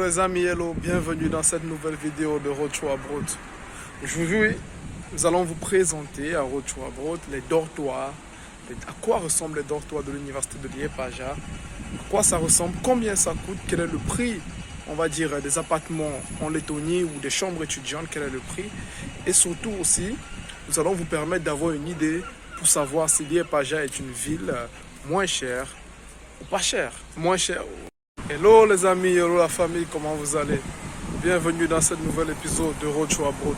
Les amis, hello, bienvenue dans cette nouvelle vidéo de Road to Abroad. Aujourd'hui, nous allons vous présenter à Road to Abroad les dortoirs, à quoi ressemblent les dortoirs de l'université de Liepāja, à quoi ça ressemble, combien ça coûte, quel est le prix, on va dire, des appartements en Lettonie ou des chambres étudiantes, quel est le prix. Et surtout aussi, nous allons vous permettre d'avoir une idée pour savoir si Liepāja est une ville moins chère ou pas chère, moins chère. Hello les amis, hello la famille, comment vous allez? Bienvenue dans ce nouvel épisode de Road to Abroad.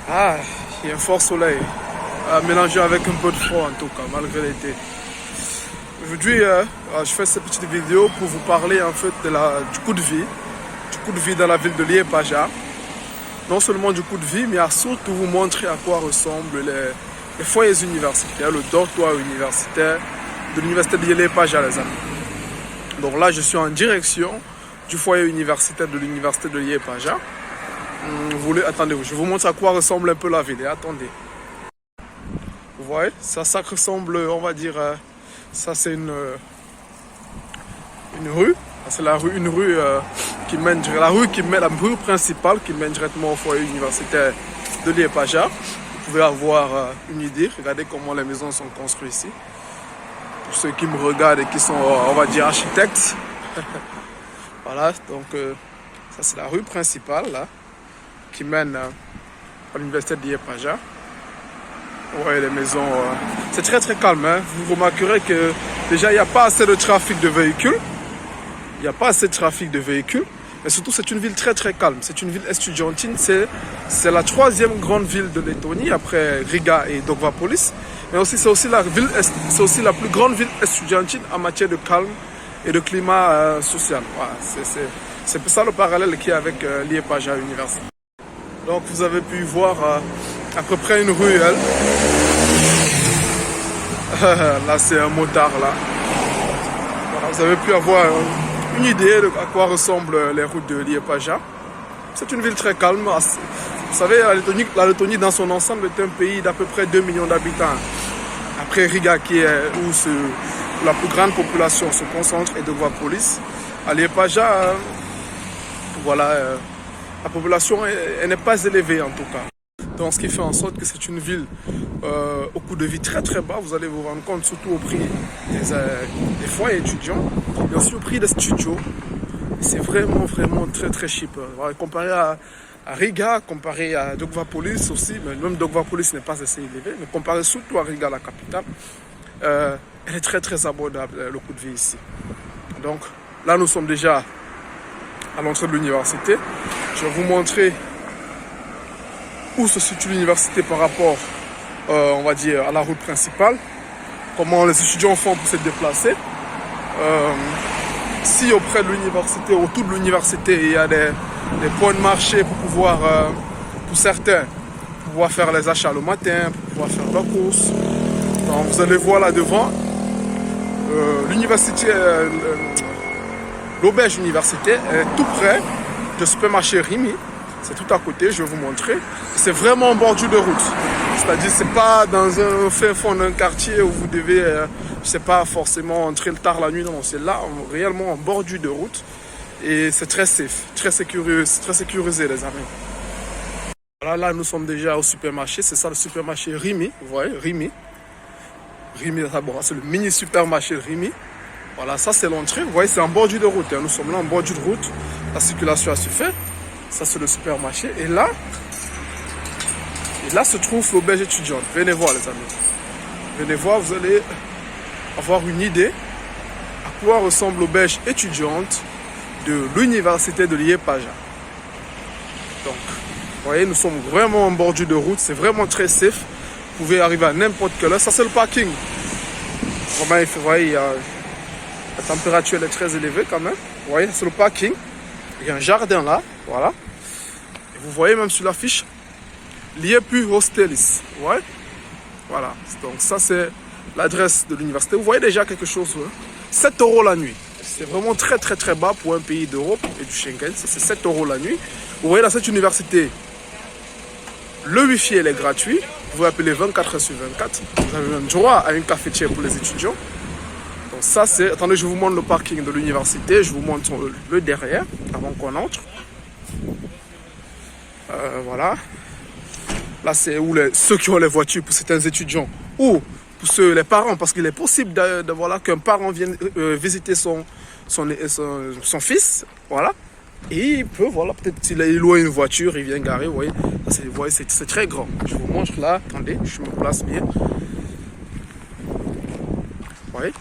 Ah, il y a un fort soleil, mélangé avec un peu de froid en tout cas, malgré l'été. Aujourd'hui, je fais cette petite vidéo pour vous parler en fait du coût de vie dans la ville de Liepāja. Non seulement du coût de vie, mais surtout vous montrer à quoi ressemblent les foyers universitaires, le dortoir universitaire de l'université de Liepāja, les amis. Donc là, je suis en direction du foyer universitaire de l'université de Liepāja. Attendez, je vous montre à quoi ressemble un peu la ville. Et attendez. Vous voyez, ça ressemble, on va dire, ça c'est une rue. C'est la rue qui mène, la rue principale qui mène directement au foyer universitaire de Liepāja. Vous pouvez avoir une idée. Regardez comment les maisons sont construites ici. Pour ceux qui me regardent et qui sont, on va dire, architectes. Voilà, donc ça c'est la rue principale là, qui mène à l'université de Liepāja. Vous voyez les maisons, c'est très très calme. Hein. Vous remarquerez que déjà il n'y a pas assez de trafic de véhicules. Il n'y a pas assez de trafic de véhicules. Mais surtout c'est une ville très très calme. C'est une ville estudiantine. C'est la troisième grande ville de Lettonie après Riga et Daugavpils. Mais aussi, c'est aussi la plus grande ville estudiantine en matière de calme et de climat social. Voilà, c'est ça le parallèle qu'il y a avec Liepāja Université. Donc vous avez pu voir à peu près une ruelle. Là c'est un motard là. Voilà, vous avez pu avoir une idée de à quoi ressemblent les routes de Liepāja. C'est une ville très calme. Vous savez, la Lettonie dans son ensemble est un pays d'à peu près 2 millions d'habitants. Après Riga, où la plus grande population se concentre, et Daugavpils. À Liepāja, voilà, la population n'est pas élevée en tout cas. Donc ce qui fait en sorte que c'est une ville au coût de vie très très bas. Vous allez vous rendre compte surtout au prix des foyers étudiants, mais aussi au prix des studios. C'est vraiment très très cheap. Voilà, comparé à Riga, comparé à Daugavpils aussi, mais même Daugavpils n'est pas assez élevé, mais comparé surtout à Riga, la capitale, elle est très très abordable, le coût de vie ici. Donc là nous sommes déjà à l'entrée de l'université. Je vais vous montrer où se situe l'université par rapport, on va dire, à la route principale, comment les étudiants font pour se déplacer. Si auprès de l'université, autour de l'université, il y a des points de marché pour pouvoir, pour certains, pouvoir faire les achats le matin, pour pouvoir faire leurs courses. Donc vous allez voir là devant, l'université, l'auberge universitaire est tout près du supermarché Rimi. C'est tout à côté, je vais vous montrer. C'est vraiment en bordure de route. C'est-à-dire, c'est pas dans un fin fond d'un quartier où vous devez, je sais pas, forcément entrer le tard la nuit. Non, c'est là, réellement en bordure de route. Et c'est très safe, très sécurisé, les amis. Voilà, là, nous sommes déjà au supermarché. C'est ça, le supermarché Rimi. Vous voyez, Rimi. Rimi, d'abord, c'est le mini supermarché Rimi. Voilà, ça, c'est l'entrée. Vous voyez, c'est en bordure de route. Hein. Nous sommes là en bordure de route. La circulation a su faire. Ça, c'est le supermarché. Et là se trouve l'auberge étudiante. Venez voir, les amis. Venez voir, vous allez avoir une idée à quoi ressemble l'auberge étudiante de l'université de Liepāja. Donc, vous voyez, nous sommes vraiment en bordure de route. C'est vraiment très safe. Vous pouvez arriver à n'importe quelle heure. Ça, c'est le parking. Vraiment, vous voyez, la température elle est très élevée quand même. Vous voyez, c'est le parking. Il y a un jardin là. Voilà. Et vous voyez même sur l'affiche Liepu Hostelis. Vous voyez? Voilà. Donc ça c'est l'adresse de l'université. Vous voyez déjà quelque chose. Hein? 7 € la nuit. C'est vraiment très très très bas pour un pays d'Europe et du Schengen. Ça c'est 7 € la nuit. Vous voyez dans cette université, le wifi est gratuit. Vous pouvez appeler 24 h sur 24. Vous avez même droit à une cafetière pour les étudiants. Donc ça c'est, attendez, je vous montre le parking de l'université, je vous montre le derrière avant qu'on entre. Voilà. Là c'est où ceux qui ont les voitures pour certains étudiants ou pour ceux, les parents, parce qu'il est possible voilà, qu'un parent vienne visiter son fils, voilà. Et il peut, voilà, peut-être s'il loue une voiture, il vient garer, vous voyez, c'est très grand. Je vous montre là, attendez, je me place bien. Vous voyez,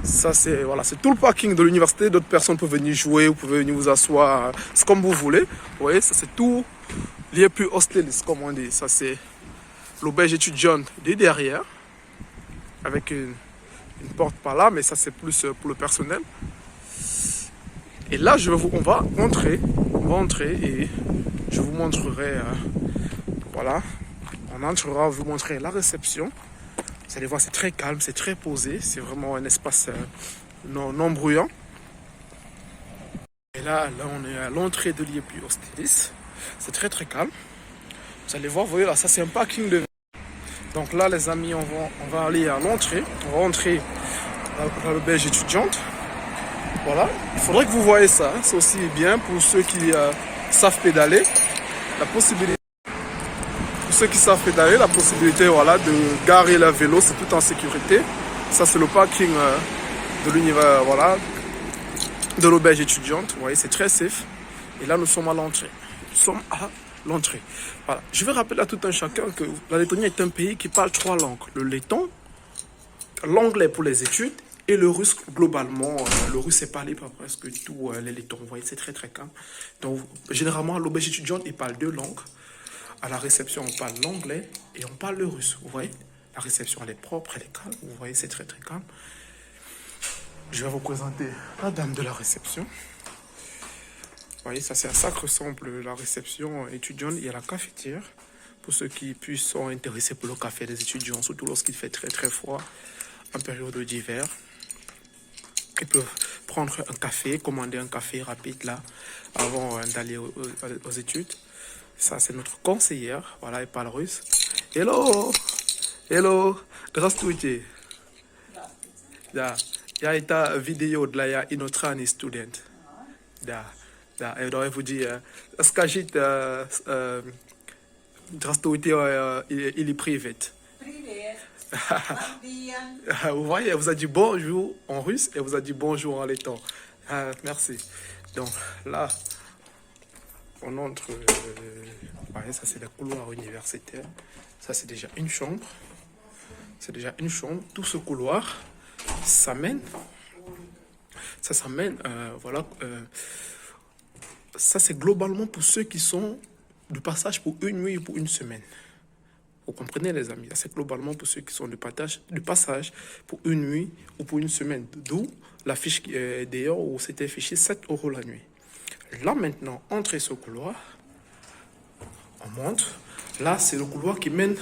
ça c'est voilà, c'est tout le parking de l'université. D'autres personnes peuvent venir jouer, vous pouvez venir vous asseoir, c'est comme vous voulez. Vous voyez, ça c'est tout lié plus hostelis, comme on dit. Ça c'est l'auberge étudiante de derrière, avec une porte par là, mais ça c'est plus pour le personnel. Et là, on va entrer et je vous montrerai, voilà, on entrera, vous montrer la réception. Vous allez voir, c'est très calme, c'est très posé, c'est vraiment un espace non bruyant. Et là, on est à l'entrée de l'IEP Hostelis, c'est très très calme. Vous allez voir, vous voyez là, ça c'est un parking de... Donc là, les amis, on va aller à l'entrée, on va entrer dans l'auberge étudiante. Voilà, il faudrait que vous voyez ça, c'est aussi bien pour ceux qui savent pédaler, la possibilité, voilà, de garer leur vélo, c'est tout en sécurité. Ça c'est le parking de l'univers, voilà, de l'auberge étudiante, vous voyez, c'est très safe. Et là nous sommes à l'entrée, Voilà. Je vais rappeler à tout un chacun que la Lettonie est un pays qui parle 3 langues, le letton, l'anglais pour les études, et le russe, globalement, le russe est parlé par presque tous les lettons. Vous voyez, c'est très très calme. Donc, généralement, à l'auberge étudiante, ils parlent 2 langues. À la réception, on parle l'anglais et on parle le russe. Vous voyez, la réception, elle est propre, elle est calme. Vous voyez, c'est très très calme. Je vais vous présenter la dame de la réception. Vous voyez, ça c'est à ça que ressemble la réception étudiante. Il y a la cafetière, pour ceux qui sont intéressés pour le café des étudiants, surtout lorsqu'il fait très très froid, en période d'hiver. Ils peuvent prendre un café, commander un café rapide là, avant d'aller aux études. Ça, c'est notre conseillère. Voilà, elle parle russe. Hello! Hello! Здравствуйте! Да. Я это видео для иностранных студентов. Да. Да. Et donc, elle vous dit, скажите, здравствуйте, или привет. Vous voyez, elle vous a dit bonjour en russe et elle vous a dit bonjour en letton. Merci. Donc là, on entre. Voyez, ça c'est le couloir universitaire. Ça c'est déjà une chambre. C'est déjà une chambre. Tout ce couloir, ça mène. Voilà. Ça c'est globalement pour ceux qui sont de passage pour une nuit ou pour une semaine. Vous comprenez les amis, c'est globalement pour ceux qui sont de passage pour une nuit ou pour une semaine. D'où la fiche d'ailleurs où c'était affiché 7 € la nuit. Là maintenant, entrez ce couloir, on monte. Là c'est le couloir qui mène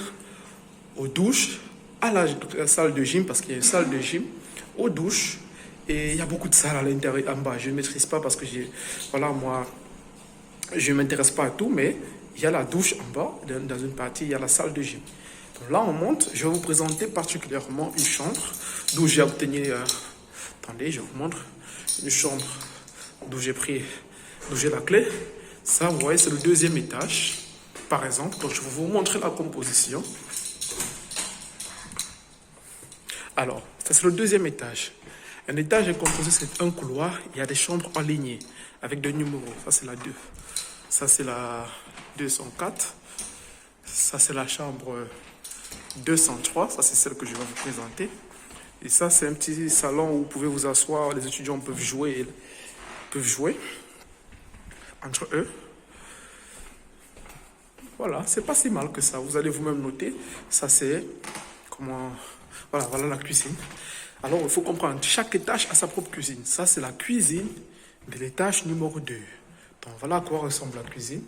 aux douches, à la salle de gym, parce qu'il y a une salle de gym, aux douches. Et il y a beaucoup de salles à l'intérieur, en bas. Je ne maîtrise pas parce que voilà, moi, je ne m'intéresse pas à tout, mais il y a la douche en bas, dans une partie, il y a la salle de gym. Donc là, on monte. Je vais vous présenter particulièrement une chambre d'où j'ai obtenu... attendez, je vous montre. Une chambre d'où j'ai la clé. Ça, vous voyez, c'est le 2e étage, par exemple. Donc, je vais vous montrer la composition. Alors, ça, c'est le 2e étage. Un étage est composé, c'est un couloir. Il y a des chambres alignées avec des numéros. Ça, c'est la 2. Ça, c'est la 204. Ça, c'est la chambre 203. Ça, c'est celle que je vais vous présenter. Et ça, c'est un petit salon où vous pouvez vous asseoir. Les étudiants peuvent jouer entre eux. Voilà, c'est pas si mal que ça. Vous allez vous-même noter. Ça, c'est comment... Voilà la cuisine. Alors, il faut comprendre, chaque étage a sa propre cuisine. Ça, c'est la cuisine de l'étage numéro 2. Donc, voilà à quoi ressemble la cuisine.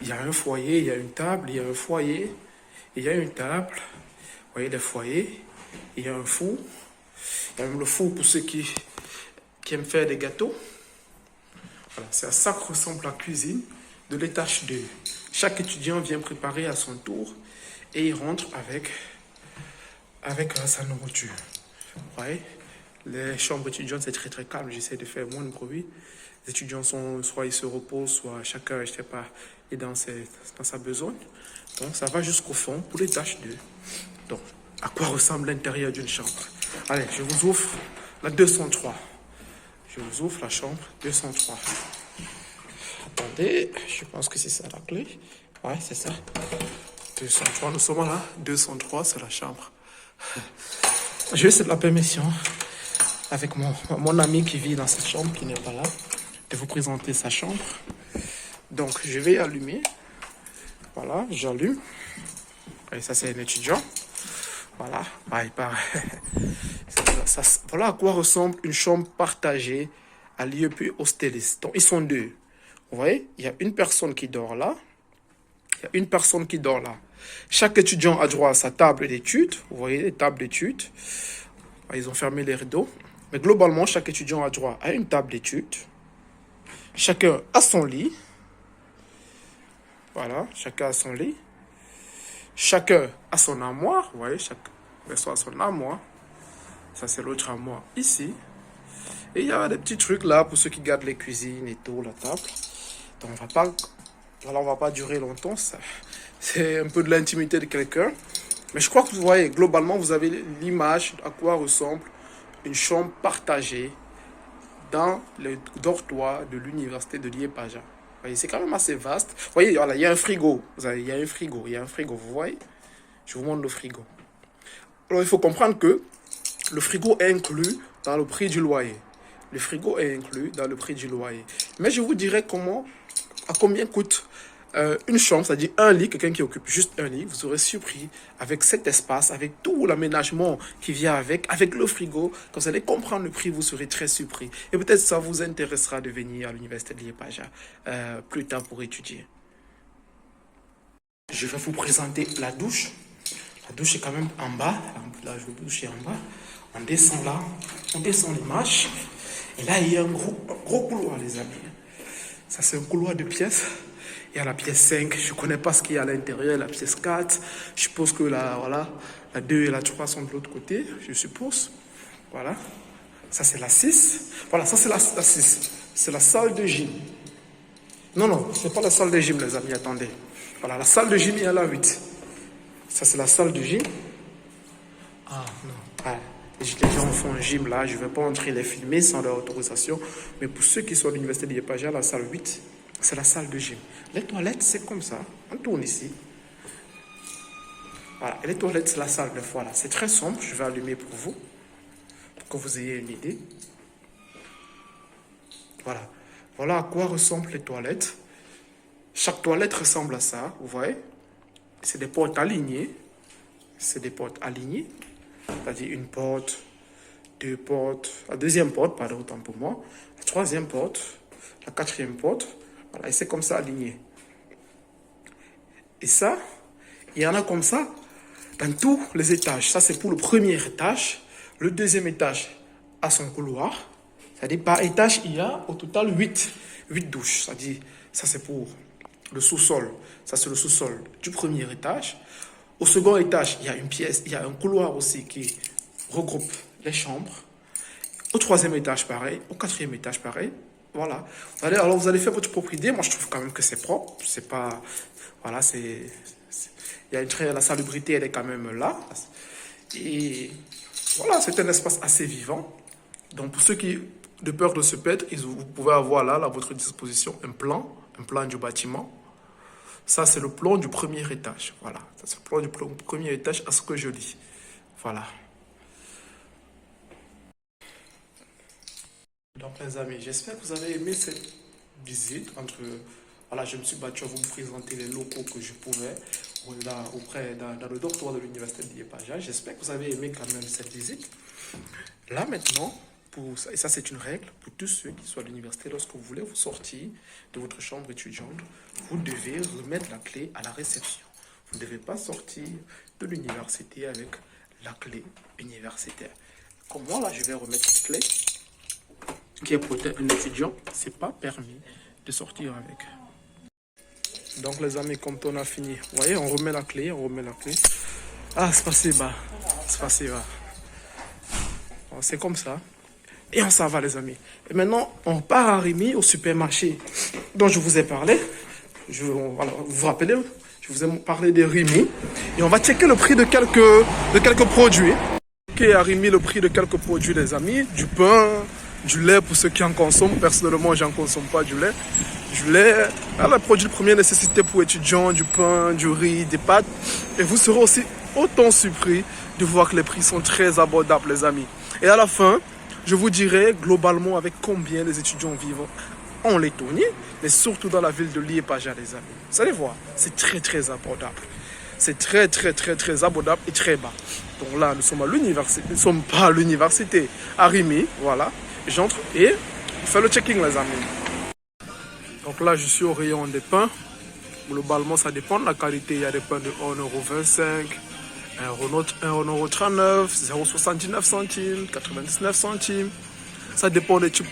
Il y a un foyer, il y a une table, il y a un foyer, il y a une table. Vous voyez les foyers. Il y a un four. Il y a même le four pour ceux qui aiment faire des gâteaux. Voilà, c'est à ça que ressemble la cuisine de l'étage 2. Chaque étudiant vient préparer à son tour et il rentre avec sa nourriture. Vous voyez, Les chambres étudiantes, c'est très très calme. J'essaie de faire moins de bruit. Les étudiants sont, soit ils se reposent, soit chacun, je sais pas, est dans sa besogne. Donc ça va jusqu'au fond pour l'étage 2. Donc, à quoi ressemble l'intérieur d'une chambre? Allez, je vous ouvre la 203. Je vous ouvre la chambre 203. Attendez, je pense que c'est ça la clé. Ouais, c'est ça. 203, nous sommes là. 203, c'est la chambre. Je vais essayer de la permission avec mon ami qui vit dans cette chambre, qui n'est pas là, de vous présenter sa chambre. Donc, je vais allumer. Voilà, j'allume. Et ça, c'est un étudiant. Voilà, il part. Voilà à quoi ressemble une chambre partagée à l'IEP Hostelis. Donc, ils sont deux. Vous voyez, il y a une personne qui dort là. Il y a une personne qui dort là. Chaque étudiant a droit à sa table d'études. Vous voyez, les tables d'études. Ils ont fermé les rideaux. Mais globalement, chaque étudiant a droit à une table d'études. Chacun a son lit. Voilà, chacun a son lit. Chacun a son armoire. Vous voyez, chaque personne a son armoire. Ça, c'est l'autre armoire ici. Et il y a des petits trucs là pour ceux qui gardent les cuisines et tout, la table. Donc, on va pas durer longtemps. C'est un peu de l'intimité de quelqu'un. Mais je crois que vous voyez, globalement, vous avez l'image à quoi ressemble une chambre partagée dans le dortoir de l'université de Liepāja. C'est quand même assez vaste. Vous voyez, voilà, il y a un frigo. Il y a un frigo, vous voyez. Je vous montre le frigo. Alors, il faut comprendre que le frigo est inclus dans le prix du loyer. Le frigo est inclus dans le prix du loyer. Mais je vous dirai à combien coûte une chambre, c'est-à-dire un lit, quelqu'un qui occupe juste un lit. Vous serez surpris avec cet espace, avec tout l'aménagement qui vient avec le frigo. Quand vous allez comprendre le prix, vous serez très surpris. Et peut-être ça vous intéressera de venir à l'université de Liepāja plus tard pour étudier. Je vais vous présenter la douche. La douche est quand même en bas. La douche est en bas. On descend là, on descend les marches. Et là, il y a un gros couloir, les amis. Ça, c'est un couloir de pièces. Il y a la pièce 5. Je ne connais pas ce qu'il y a à l'intérieur. La pièce 4. Je suppose que la 2 et la 3 sont de l'autre côté. Je suppose. Voilà. Ça, c'est la 6. Voilà, ça, c'est la 6. C'est la salle de gym. Non, ce n'est pas la salle de gym, les amis. Attendez. Voilà, la salle de gym, il y a la 8. Ça, c'est la salle de gym. Ah, non. Ah. Les gens font un gym là, je ne vais pas entrer les filmer sans leur autorisation. Mais pour ceux qui sont à l'université de Liepāja, la salle 8, c'est la salle de gym. Les toilettes, c'est comme ça. On tourne ici. Voilà, et les toilettes, c'est la salle de voilà. C'est très sombre, je vais allumer pour vous, pour que vous ayez une idée. Voilà. Voilà à quoi ressemblent les toilettes. Chaque toilette ressemble à ça, vous voyez. C'est des portes alignées. C'est des portes alignées. C'est-à-dire une porte, deux portes, la deuxième porte, pardon, autant pour moi, la troisième porte, la quatrième porte, voilà, et c'est comme ça aligné. Et ça, il y en a comme ça dans tous les étages. Ça, c'est pour le premier étage. Le deuxième étage a son couloir. C'est-à-dire par étage, il y a au total 8 douches. C'est-à-dire, ça c'est pour le sous-sol. Ça, c'est le sous-sol du premier étage. Au second étage, il y a une pièce, il y a un couloir aussi qui regroupe les chambres. Au troisième étage, pareil. Au quatrième étage, pareil. Voilà. Alors, vous allez faire votre propre idée. Moi, je trouve quand même que c'est propre. C'est pas... Voilà, il y a la salubrité, elle est quand même là. Et voilà, c'est un espace assez vivant. Donc, pour ceux qui, de peur de se perdre, vous pouvez avoir là, à votre disposition, un plan du bâtiment. Ça, c'est le plan du premier étage. Voilà. Ça, c'est le plan du premier étage à ce que je lis. Voilà. Donc, les amis, j'espère que vous avez aimé cette visite entre... Voilà, je me suis battu à vous présenter les locaux que je pouvais dans le dortoir de l'université de Liepāja. J'espère que vous avez aimé quand même cette visite. Là, maintenant, et ça c'est une règle pour tous ceux qui sont à l'université, lorsque vous voulez vous sortir de votre chambre étudiante, vous devez remettre la clé à la réception. Vous ne devez pas sortir de l'université avec la clé universitaire. Comme moi, là, je vais remettre cette clé qui est pour un étudiant. Ce n'est pas permis de sortir avec. Donc, les amis, comme on a fini, vous voyez, on remet la clé. Ah, c'est passé bas. C'est passé bas. C'est comme ça. Et on s'en va, les amis. Et maintenant, on part à Rémy, au supermarché dont je vous ai parlé. Voilà, vous vous rappelez, je vous ai parlé de Rémy. Et on va checker le prix de quelques produits. Ok, à Rémy, le prix de quelques produits, les amis. Du pain, du lait pour ceux qui en consomment. Personnellement, je n'en consomme pas du lait. Du lait, les produits de première nécessité pour étudiants, du pain, du riz, des pâtes. Et vous serez aussi autant surpris de voir que les prix sont très abordables, les amis. Et à la fin, je vous dirai globalement avec combien les étudiants vivent en Lettonie, mais surtout dans la ville de Liepāja, les amis. Vous allez voir, c'est très abordable. C'est très abordable et très bas. Donc là, nous sommes à l'université, nous ne sommes pas à l'université, à Rémy, voilà. J'entre et je fais le checking, les amis. Donc là, je suis au rayon des pains. Globalement, ça dépend de la qualité. Il y a des pains de 1,25 €, 1,39 €, 0,79 centimes, 99 centimes. Ça dépend des types,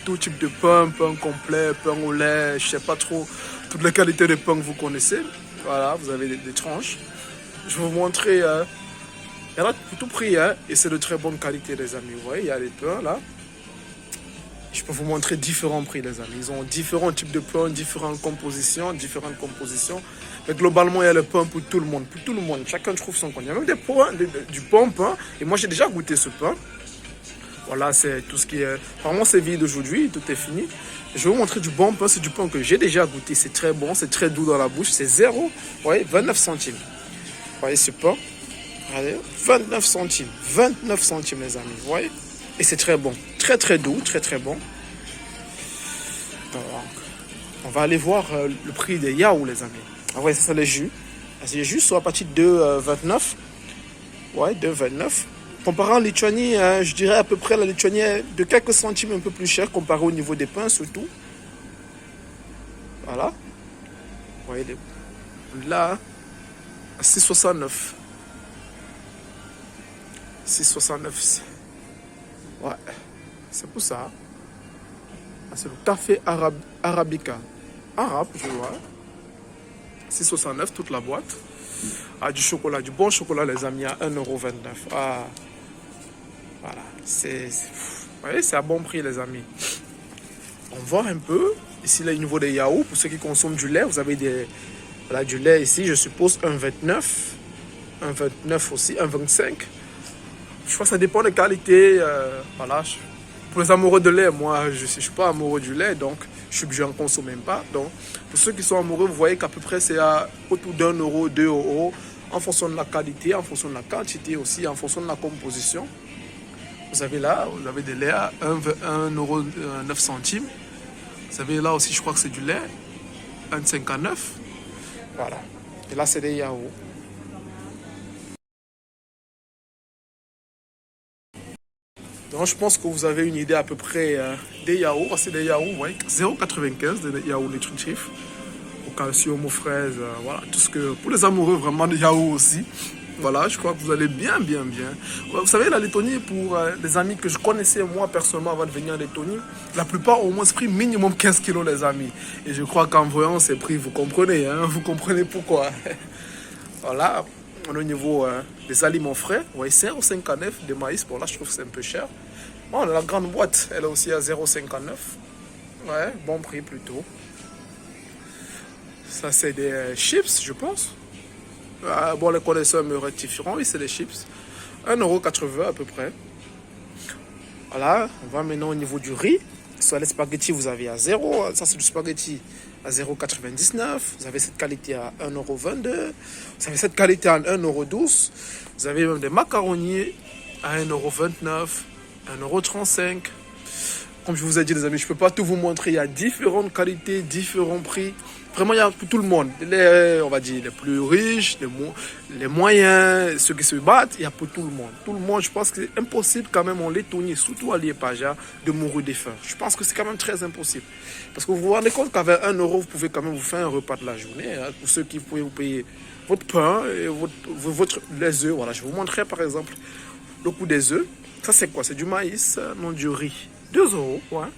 tout type de pain, pain complet, pain au lait, je ne sais pas trop. Toutes les qualités de pain que vous connaissez. Voilà, vous avez des tranches. Je vais vous montrer. Il y en a pour tout prix, hein, et c'est de très bonne qualité, les amis. Vous voyez, il y a des pains là. Je peux vous montrer différents prix, les amis. Ils ont différents types de pain, différentes compositions. Mais globalement, il y a le pain pour tout le monde. Pour tout le monde, chacun trouve son compte. Il y a même du pain. Et moi, j'ai déjà goûté ce pain. Voilà, c'est tout ce qui est... Vraiment, c'est vide aujourd'hui, tout est fini. Je vais vous montrer du bon pain. C'est du pain que j'ai déjà goûté. C'est très bon, c'est très doux dans la bouche. C'est 29 centimes. Vous voyez ce pain? Regardez, 29 centimes. 29 centimes, les amis. Vous voyez? Et c'est très bon. Très doux, très bon. Donc, on va aller voir le prix des yaourts, les amis. Ah ouais, ça c'est les jus. Les jus sont à partir de 2,29. Ouais, 2,29. Comparé en Lituanie, je dirais à peu près la Lituanie est de quelques centimes un peu plus cher comparé au niveau des pains surtout. Voilà. Vous voyez, là, 6,69. 6,69. Ouais, c'est pour ça. C'est le café arabica. Arabe, je vois. 6,69 toute la boîte. Ah, du chocolat, du bon chocolat, les amis, à 1,29 €. Ah, voilà. Vous voyez, c'est à bon prix, les amis. On voit un peu. Ici, là, au niveau des yaourts, pour ceux qui consomment du lait, vous avez du lait ici, je suppose 1,29. 1,29 aussi, 1,25. Je crois que ça dépend des qualités. Voilà. Pour les amoureux de lait, moi, je ne suis pas amoureux du lait, donc je n'en consomme même pas. Donc, pour ceux qui sont amoureux, vous voyez qu'à peu près c'est autour d'1 €, 2 €, en fonction de la qualité, en fonction de la quantité aussi, en fonction de la composition. Vous avez là, vous avez des laits à 1,09 €. Vous avez là aussi, je crois que c'est du lait, 1,59 €. Voilà. Et là, c'est des yaourts. Donc, je pense que vous avez une idée à peu près des yaourts. C'est des yaourts, ouais, 0,95 € des yaourts nutritifs. Au calcium, aux fraises, voilà. Tout ce que, pour les amoureux vraiment de yaourts aussi. Voilà, je crois que vous allez bien. Vous savez, la Lettonie, pour les amis que je connaissais moi personnellement avant de venir en Lettonie, la plupart ont au moins pris minimum 15 kilos, les amis. Et je crois qu'en voyant ces prix, vous comprenez, hein, vous comprenez pourquoi. Voilà. Au niveau des aliments frais, vous voyez, 0,59 € de maïs. Bon, là, je trouve que c'est un peu cher. Bon, la grande boîte, elle est aussi à 0,59 €. Ouais, bon prix plutôt. Ça, c'est des chips, je pense. Bon, les connaisseurs me rectifieront. Oui, c'est des chips. 1,80 € à peu près. Voilà, on va maintenant au niveau du riz. Soit les spaghettis, vous avez à 0. Ça, c'est du spaghetti à 0,99 €. Vous avez cette qualité à 1,22 €. Vous avez cette qualité à 1,12 €. Vous avez même des macaronis à 1,29 €, 1,35 €. Comme je vous ai dit, les amis, je ne peux pas tout vous montrer. Il y a différentes qualités, différents prix. Vraiment, il y a pour tout le monde. On va dire les plus riches, les moyens, ceux qui se battent, il y a pour tout le monde. Tout le monde, je pense que c'est impossible quand même en Lettonie, surtout à Liepāja, de mourir de faim. Je pense que c'est quand même très impossible. Parce que vous vous rendez compte qu'avec 1 €, vous pouvez quand même vous faire un repas de la journée. Hein, pour ceux qui pouvaient vous payer votre pain et les œufs. Voilà, je vous montrerai par exemple le coût des œufs. Ça, c'est quoi? C'est du maïs, non du riz. 2 €. Ouais.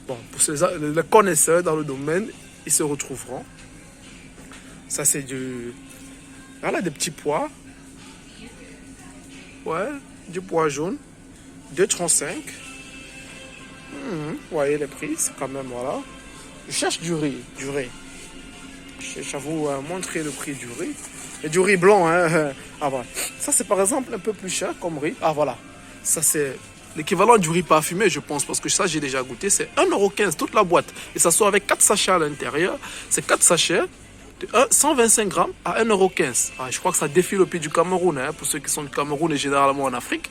Bon, pour les connaisseurs dans le domaine, ils se retrouveront. Ça, c'est voilà, des petits pois. Ouais, du pois jaune. 2,35 €. Vous voyez les prix, c'est quand même, voilà. Je cherche du riz, J'avoue montrer le prix du riz. Et du riz blanc, hein. Ah voilà. Ça c'est par exemple un peu plus cher comme riz. Ah voilà. Ça c'est l'équivalent du riz parfumé, je pense, parce que ça j'ai déjà goûté. C'est 1,15 € toute la boîte. Et ça sort avec 4 sachets à l'intérieur. C'est 4 sachets de 125 grammes à 1,15 €. Ah, je crois que ça défie le prix du Cameroun, hein, pour ceux qui sont du Cameroun et généralement en Afrique.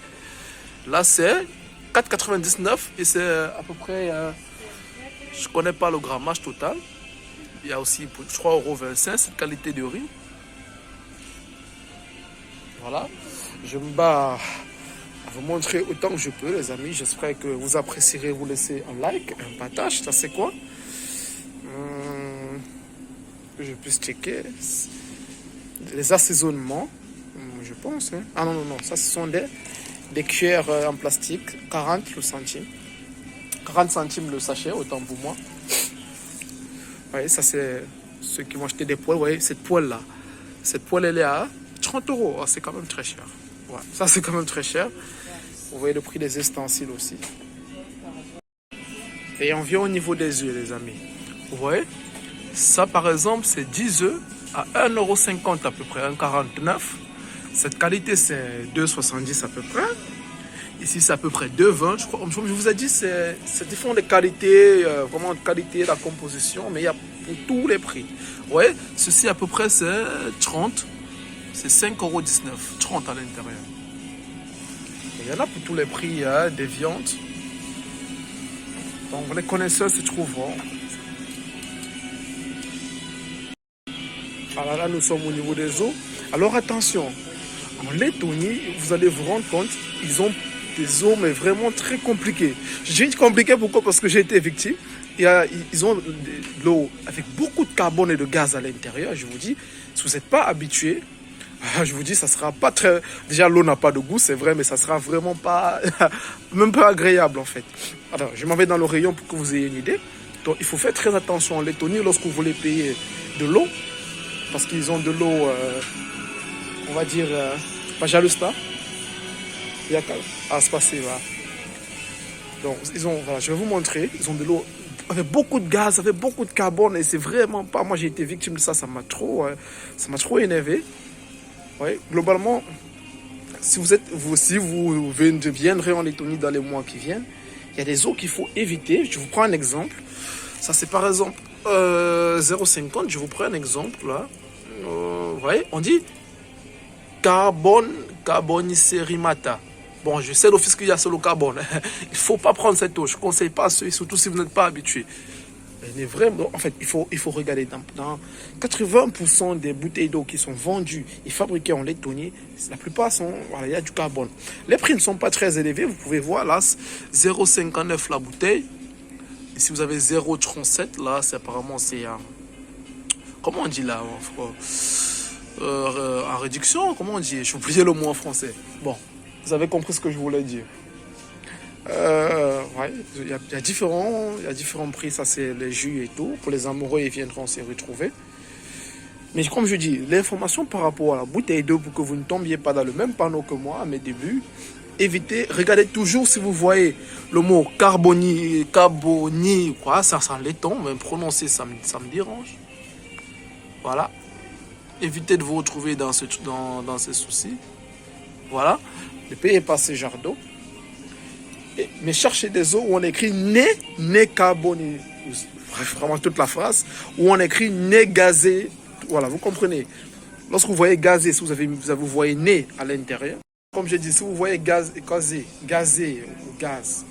Là c'est 4,99 € et c'est à peu près... je connais pas le grammage total. Il y a aussi pour 3,25 € cette qualité de riz. Voilà. Je me bats à vous montrer autant que je peux, les amis. J'espère que vous apprécierez. Vous laissez un like, un partage. Ça c'est quoi? Que je puisse checker. Les assaisonnements, je pense. Hein. Ah non, non, non. Ça, ce sont des cuillères en plastique. 40 centimes. 40 centimes le sachet, autant pour moi. Vous voyez, ça c'est ceux qui vont acheter des poêles. Vous voyez, cette poêle-là. Cette poêle, elle est à 30 €. Oh, c'est quand même très cher. Ouais, ça, c'est quand même très cher. Vous voyez le prix des ustensiles aussi. Et on vient au niveau des œufs, les amis. Vous voyez, ça, par exemple, c'est 10 œufs à 1,50 € à peu près, 1,49 €. Cette qualité, c'est 2,70 € à peu près. Ici, c'est à peu près 2,20 €. Je crois, comme je vous ai dit, c'est différent des qualités, vraiment de qualité, la composition, mais il y a pour tous les prix. Vous voyez, ceci à peu près, c'est 30. C'est 5,19 €, 30 à l'intérieur. Il y en a pour tous les prix, hein, des viandes. Donc les connaisseurs se trouveront. Alors là, nous sommes au niveau des eaux. Alors attention, en Lettonie, vous allez vous rendre compte, ils ont des eaux, mais vraiment très compliquées. J'ai dit compliqué pourquoi? Parce que j'ai été victime. Ils ont de l'eau avec beaucoup de carbone et de gaz à l'intérieur. Je vous dis, si vous n'êtes pas habitué, je vous dis, ça sera pas très... Déjà, l'eau n'a pas de goût, c'est vrai, mais ça sera vraiment pas... même pas agréable, en fait. Alors, je m'en vais dans le rayon pour que vous ayez une idée. Donc, il faut faire très attention en Lettonie lorsque vous voulez payer de l'eau. Parce qu'ils ont de l'eau, on va dire, pas Jalusta. Il y a à se passer, là. Donc, ils ont... Voilà, je vais vous montrer. Ils ont de l'eau avec beaucoup de gaz, avec beaucoup de carbone. Et c'est vraiment pas... Moi, j'ai été victime de ça. Ça m'a trop énervé. Ouais, globalement, si vous viendrez en Lettonie dans les mois qui viennent, il y a des eaux qu'il faut éviter. Je vous prends un exemple. Ça, c'est par exemple 0,50. Je vous prends un exemple là. Vous voyez, on dit carbonicérimata. Bon, je sais d'office qu'il y a sur le carbone. Il ne faut pas prendre cette eau. Je ne conseille pas, surtout si vous n'êtes pas habitué. Mais vraiment, en fait, il faut regarder dans 80% des bouteilles d'eau qui sont vendues et fabriquées en Lettonie, la plupart sont, voilà, il y a du carbone. Les prix ne sont pas très élevés, vous pouvez voir là, 0,59 la bouteille. Et si vous avez 0,37, là, c'est apparemment, c'est, comment on dit là, en réduction, comment on dit? J'ai oublié le mot en français. Bon, vous avez compris ce que je voulais dire. Ouais, il y a différents prix, ça c'est les jus et tout. Pour les amoureux, ils viendront s'y retrouver. Mais comme je dis, l'information par rapport à la bouteille d'eau, pour que vous ne tombiez pas dans le même panneau que moi à mes débuts, évitez, regardez toujours si vous voyez le mot carboni, quoi, ça sent laiton, mais prononcer ça me dérange. Voilà. Évitez de vous retrouver dans ces soucis. Voilà. Ne payez pas ces genres d'eau. Mais cherchez des eaux où on écrit né carboné, bref, vraiment toute la phrase, où on écrit né gazé. Voilà, vous comprenez. Lorsque vous voyez gazé, si vous voyez né à l'intérieur, comme je dis, si vous voyez gazé ou gaz,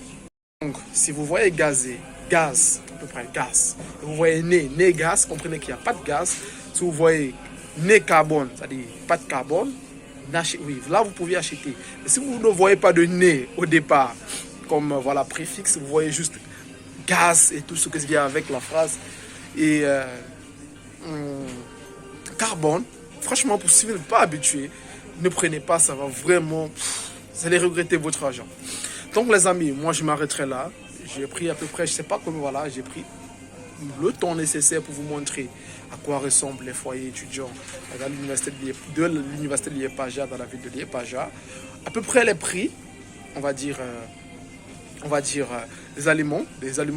donc si vous voyez gazé, gaz, à peu près gaz, et vous voyez né gaz, comprenez qu'il n'y a pas de gaz. Si vous voyez né carbone, c'est-à-dire pas de carbone, oui, là vous pouvez acheter. Mais si vous ne voyez pas de nez au départ, comme voilà préfixe, vous voyez juste gaz et tout ce qui vient avec la phrase et carbone, franchement, pour ceux qui ne sont pas habitués, ne prenez pas, ça va vraiment, vous allez regretter votre argent. Donc les amis, moi je m'arrêterai là. J'ai pris à peu près, je sais pas comment, voilà, j'ai pris le temps nécessaire pour vous montrer à quoi ressemblent les foyers étudiants dans l'université de Liepāja, dans la ville de Liepāja. À peu près les prix, on va dire on va dire, des aliments,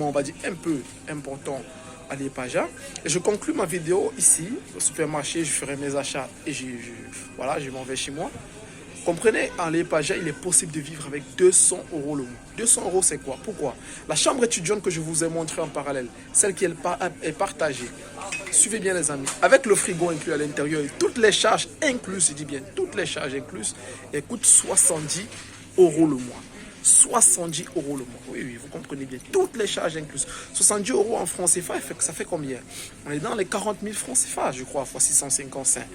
on va dire, un peu importants à Liepāja. Et je conclue ma vidéo ici, au supermarché, je ferai mes achats et voilà, je m'en vais chez moi. Comprenez, en Liepāja, il est possible de vivre avec 200 € le mois. 200 € c'est quoi? Pourquoi? La chambre étudiante que je vous ai montrée en parallèle, celle qui est partagée, suivez bien les amis, avec le frigo inclus à l'intérieur et toutes les charges incluses, je dis bien toutes les charges incluses, elle coûte 70 € le mois. 70 € le mois. Oui, oui, vous comprenez bien. Toutes les charges incluses. 70 € en francs CFA, ça fait combien? On est dans les 40 000 francs CFA, je crois, fois 655.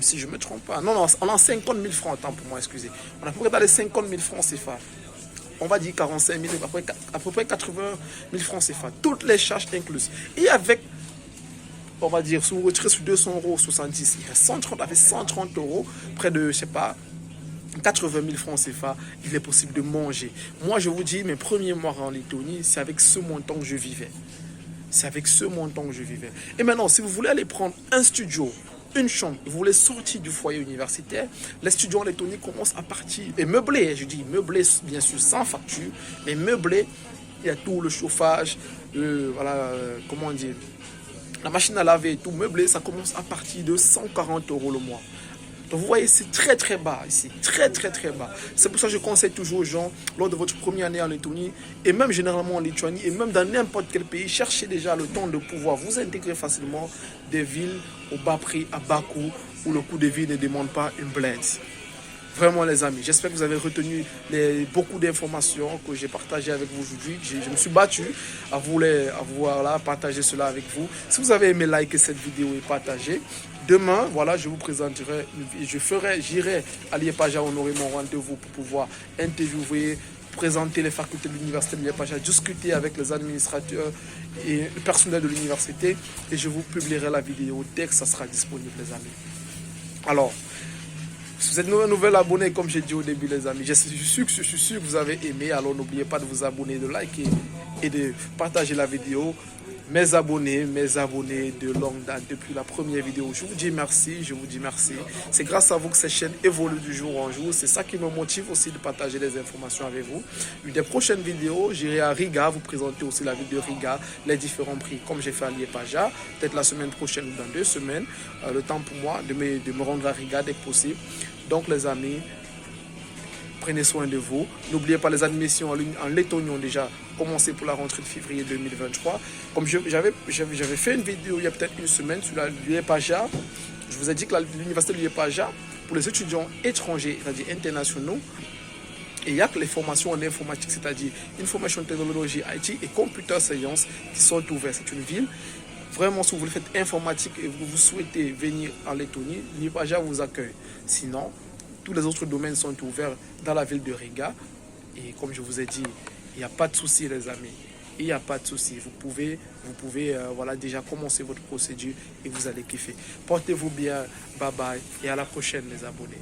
Si je ne me trompe pas. Non, on a 50 000 francs, attends pour moi, excusez. On a à peu près dans les 50 000 francs CFA. On va dire 45 000, à peu près 80 000 francs CFA. Toutes les charges incluses. Et avec, on va dire, si vous retirez sur 200 €, 70, il reste 130, avec 130 €, près de, je sais pas, 80 000 francs CFA, il est possible de manger. Moi, je vous dis, mes premiers mois en Lettonie, c'est avec ce montant que je vivais. C'est avec ce montant que je vivais. Et maintenant, si vous voulez aller prendre un studio, une chambre, vous voulez sortir du foyer universitaire, les studios en Lettonie commencent à partir. Et meublé, je dis meublé, bien sûr, sans facture, mais meublé, il y a tout, le chauffage, voilà, comment dire, la machine à laver et tout, meublé, ça commence à partir de 140 € le mois. Donc vous voyez, c'est très très bas ici, très très très bas. C'est pour ça que je conseille toujours aux gens, lors de votre première année en Lettonie, et même généralement en Lituanie, et même dans n'importe quel pays, cherchez déjà le temps de pouvoir vous intégrer facilement des villes au bas prix, à bas coût, où le coût de vie ne demande pas une blinde. Vraiment les amis, j'espère que vous avez retenu beaucoup d'informations que j'ai partagées avec vous aujourd'hui. Je me suis battu à voilà, partager cela avec vous. Si vous avez aimé, likez cette vidéo et partagez. Demain, voilà, je vous présenterai, j'irai à Liepāja honorer mon rendez-vous pour pouvoir interviewer, présenter les facultés de l'université de Liepāja, discuter avec les administrateurs et le personnel de l'université. Et je vous publierai la vidéo dès que ça sera disponible les amis. Alors, si vous êtes nouvel abonné, comme j'ai dit au début les amis, je suis sûr que vous avez aimé. Alors n'oubliez pas de vous abonner, de liker et de partager la vidéo. Mes abonnés de longue date depuis la première vidéo, je vous dis merci, C'est grâce à vous que cette chaîne évolue du jour en jour. C'est ça qui me motive aussi de partager les informations avec vous. Une des prochaines vidéos, j'irai à Riga, vous présenter aussi la ville de Riga, les différents prix, comme j'ai fait à Liepāja. Peut-être la semaine prochaine ou dans 2 semaines. Le temps pour moi de me rendre à Riga dès que possible. Donc les amis, prenez soin de vous. N'oubliez pas les admissions en Lettonie ont déjà commencé pour la rentrée de février 2023. Comme j'avais fait une vidéo il y a peut-être une semaine sur la Liepāja. Je vous ai dit que l'université de Liepāja, pour les étudiants étrangers, c'est-à-dire internationaux, et il y a que les formations en informatique, c'est-à-dire information technologie, IT et computer science qui sont ouvertes. C'est une ville. Vraiment, si vous voulez faire informatique et vous souhaitez venir en Lettonie, Liepāja vous accueille. Sinon, tous les autres domaines sont ouverts dans la ville de Riga. Et comme je vous ai dit, il n'y a pas de souci les amis. Il n'y a pas de souci. Vous pouvez voilà, déjà commencer votre procédure et vous allez kiffer. Portez-vous bien. Bye bye. Et à la prochaine les abonnés.